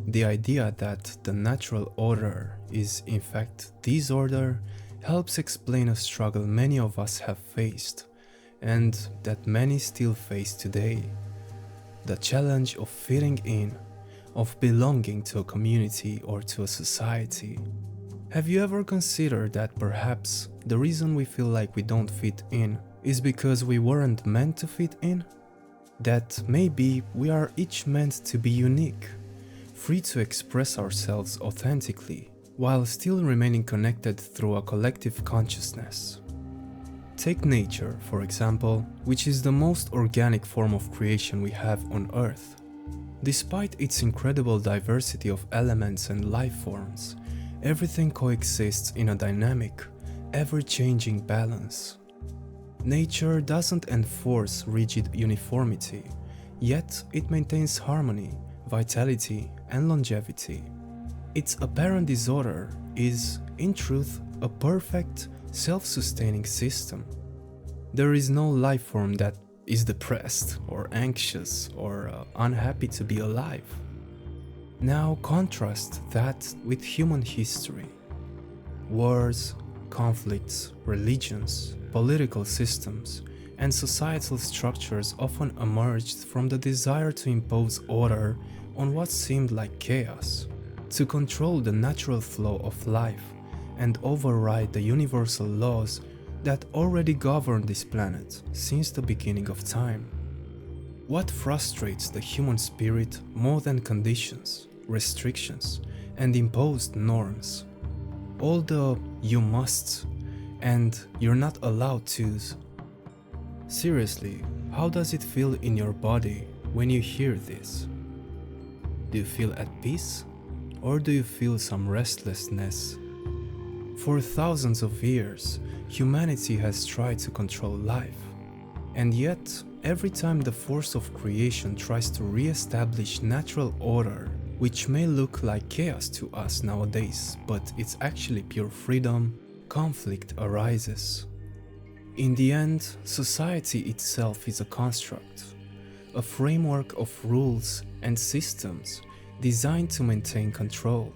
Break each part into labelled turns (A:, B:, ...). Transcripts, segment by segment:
A: The idea that the natural order is in fact disorder helps explain a struggle many of us have faced, and that many still face today. The challenge of fitting in, of belonging to a community or to a society. Have you ever considered that perhaps the reason we feel like we don't fit in is because we weren't meant to fit in? That maybe we are each meant to be unique, free to express ourselves authentically, while still remaining connected through a collective consciousness. Take nature, for example, which is the most organic form of creation we have on Earth. Despite its incredible diversity of elements and life forms, everything coexists in a dynamic, ever-changing balance. Nature doesn't enforce rigid uniformity, yet it maintains harmony, vitality, and longevity. Its apparent disorder is, in truth, a perfect, self-sustaining system. There is no life form that is depressed or anxious or unhappy to be alive. Now contrast that with human history. Wars, conflicts, religions, political systems, and societal structures often emerged from the desire to impose order on what seemed like chaos, to control the natural flow of life and override the universal laws that already govern this planet since the beginning of time. What frustrates the human spirit more than conditions, restrictions, and imposed norms? All the "you must" and "you're not allowed to's." Seriously, how does it feel in your body when you hear this? Do you feel at peace? Or do you feel some restlessness? For thousands of years, humanity has tried to control life. And yet, every time the force of creation tries to re-establish natural order, which may look like chaos to us nowadays, but it's actually pure freedom, conflict arises. In the end, society itself is a construct, a framework of rules and systems designed to maintain control.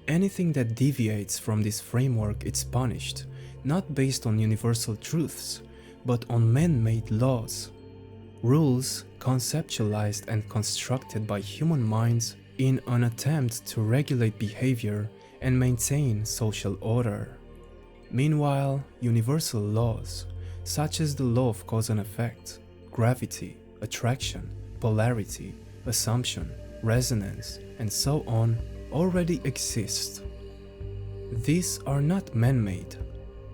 A: Anything that deviates from this framework is punished, not based on universal truths, but on man-made laws. Rules conceptualized and constructed by human minds in an attempt to regulate behavior and maintain social order. Meanwhile, universal laws, such as the law of cause and effect, gravity, attraction, polarity, assumption, resonance, and so on, already exist. These are not man-made.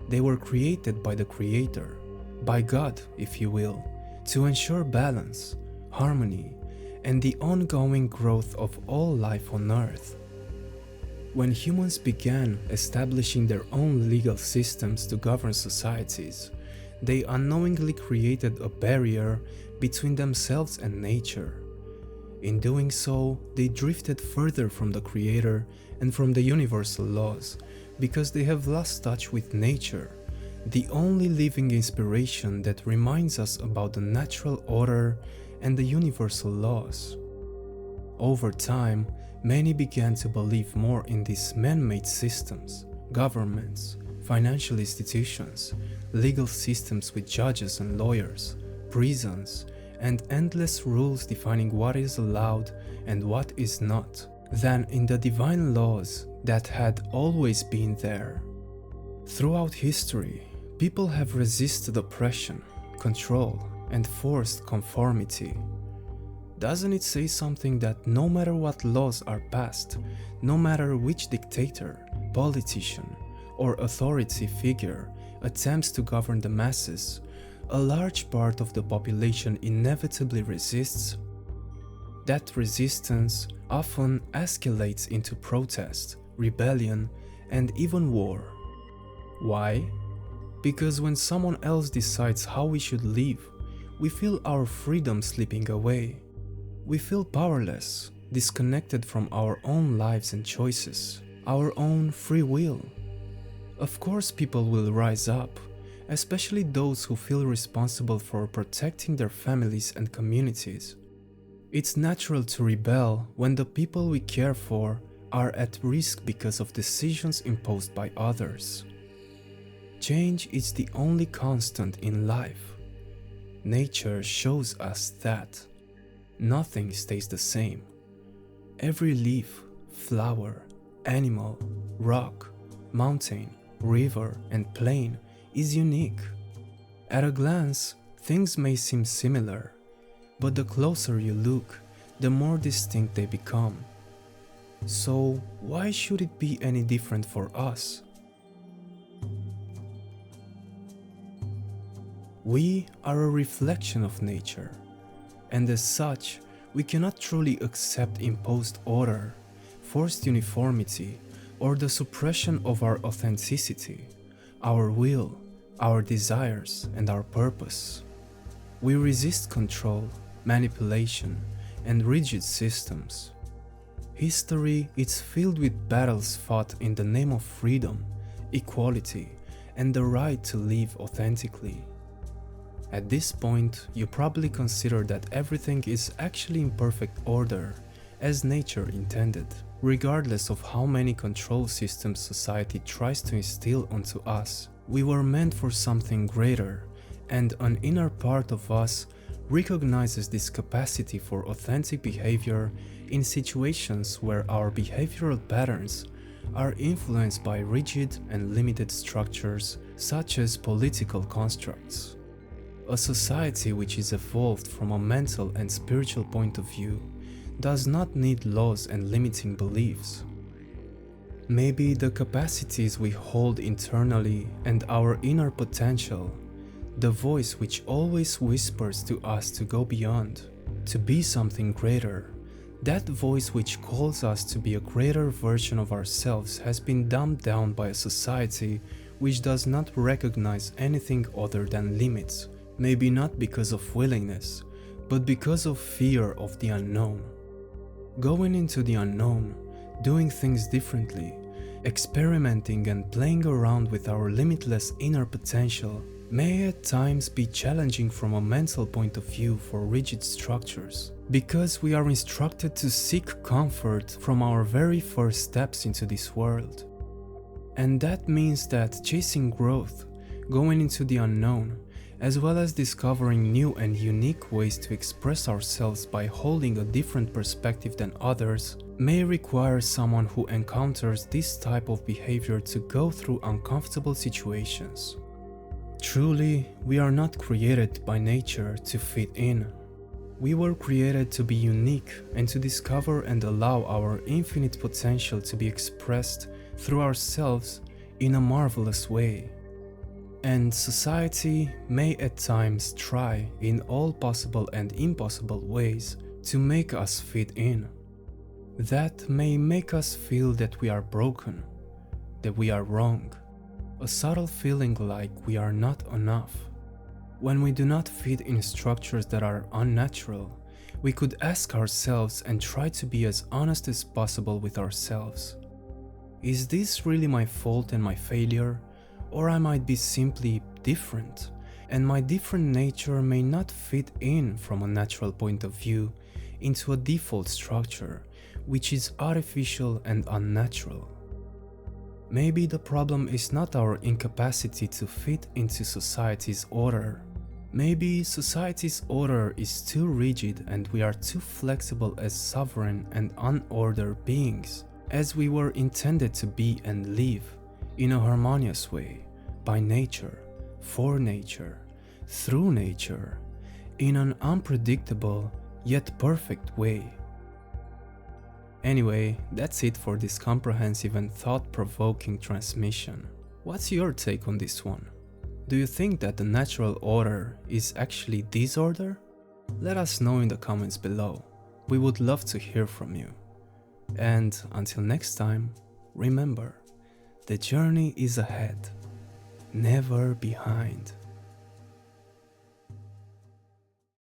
A: They were created by the Creator, by God, if you will, to ensure balance, harmony, and the ongoing growth of all life on Earth. When humans began establishing their own legal systems to govern societies, they unknowingly created a barrier between themselves and nature. In doing so, they drifted further from the Creator and from the universal laws, because they have lost touch with nature, the only living inspiration that reminds us about the natural order and the universal laws. Over time, many began to believe more in these man-made systems, governments, financial institutions, legal systems with judges and lawyers, prisons, and endless rules defining what is allowed and what is not, than in the divine laws that had always been there. Throughout history, people have resisted oppression, control, and forced conformity. Doesn't it say something that no matter what laws are passed, no matter which dictator, politician, or authority figure attempts to govern the masses, a large part of the population inevitably resists? That resistance often escalates into protest, rebellion, and even war. Why? Because when someone else decides how we should live, we feel our freedom slipping away. We feel powerless, disconnected from our own lives and choices, our own free will. Of course, people will rise up, especially those who feel responsible for protecting their families and communities. It's natural to rebel when the people we care for are at risk because of decisions imposed by others. Change is the only constant in life. Nature shows us that nothing stays the same. Every leaf, flower, animal, rock, mountain, river, and plain is unique. At a glance, things may seem similar, but the closer you look, the more distinct they become. So, why should it be any different for us? We are a reflection of nature, and as such, we cannot truly accept imposed order, forced uniformity, or the suppression of our authenticity, our will, our desires, and our purpose. We resist control, manipulation, and rigid systems. History is filled with battles fought in the name of freedom, equality, and the right to live authentically. At this point, you probably consider that everything is actually in perfect order, as nature intended, regardless of how many control systems society tries to instill onto us. We were meant for something greater, and an inner part of us recognizes this capacity for authentic behavior in situations where our behavioral patterns are influenced by rigid and limited structures such as political constructs. A society which is evolved from a mental and spiritual point of view does not need laws and limiting beliefs. Maybe the capacities we hold internally and our inner potential, the voice which always whispers to us to go beyond, to be something greater, that voice which calls us to be a greater version of ourselves has been dumbed down by a society which does not recognize anything other than limits. Maybe not because of willingness, but because of fear of the unknown. Going into the unknown, doing things differently, experimenting and playing around with our limitless inner potential may at times be challenging from a mental point of view for rigid structures, because we are instructed to seek comfort from our very first steps into this world. And that means that chasing growth, going into the unknown, as well as discovering new and unique ways to express ourselves by holding a different perspective than others, may require someone who encounters this type of behavior to go through uncomfortable situations. Truly, we are not created by nature to fit in. We were created to be unique and to discover and allow our infinite potential to be expressed through ourselves in a marvelous way. And society may at times try in all possible and impossible ways to make us fit in. That may make us feel that we are broken, that we are wrong, a subtle feeling like we are not enough. When we do not fit in structures that are unnatural, we could ask ourselves and try to be as honest as possible with ourselves. Is this really my fault and my failure? Or I might be simply different, and my different nature may not fit in from a natural point of view into a default structure, which is artificial and unnatural. Maybe the problem is not our incapacity to fit into society's order. Maybe society's order is too rigid and we are too flexible as sovereign and unordered beings, as we were intended to be and live in a harmonious way, by nature, for nature, through nature, in an unpredictable yet perfect way. Anyway, that's it for this comprehensive and thought-provoking transmission. What's your take on this one? Do you think that the natural order is actually disorder? Let us know in the comments below. We would love to hear from you. And until next time, remember, the journey is ahead, never behind.